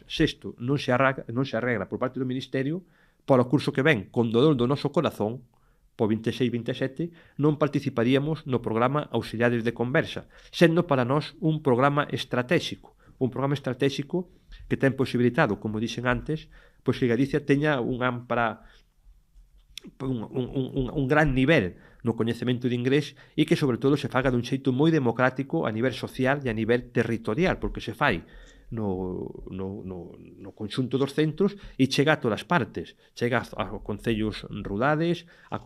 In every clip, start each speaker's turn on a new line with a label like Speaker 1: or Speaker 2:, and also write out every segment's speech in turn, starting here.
Speaker 1: Sexto, non se arregla por parte do Ministerio para o curso que ven, con dolor do noso corazón, po 26-27, non participaríamos no programa Auxiliares de Conversa, sendo para nós un programa estratégico que ten posibilitado, como dixen antes, pois que Galicia teña un gran nivel no coñecemento de inglés e que, sobre todo, se faga dun xeito moi democrático a nivel social e a nivel territorial, porque se fai no conxunto dos centros e chega a todas partes, chega aos concellos rurales, a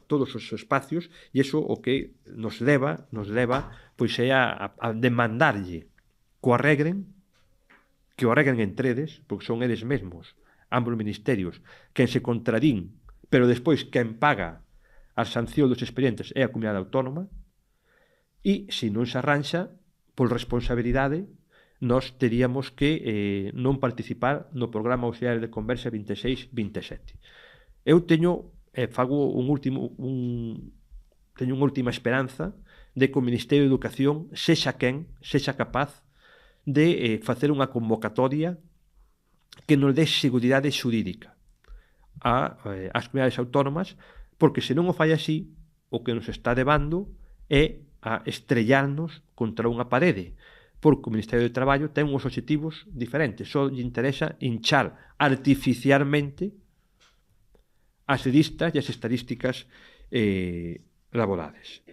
Speaker 1: todos os espacios, e iso o que nos leva pois é a demandarlle que o arreglen entre eles, porque son eles mesmos, ambos ministerios, quen se contradín, pero despois quen paga a sanción dos expedientes é a comunidade autónoma, e se non se arranxa, por responsabilidade, nós teríamos que non participar no programa Auxiliares de Conversa 26-27. Eu teño unha última esperanza de que o Ministerio de Educación sexa capaz de facer unha convocatoria que nos dé seguridade xurídica ás comunidades autónomas, porque se non o fai así, o que nos está levando é a estrellarnos contra unha parede, porque o Ministerio de Traballo ten uns obxectivos diferentes, só lle interesa hinchar artificialmente as listas e as estadísticas laborales.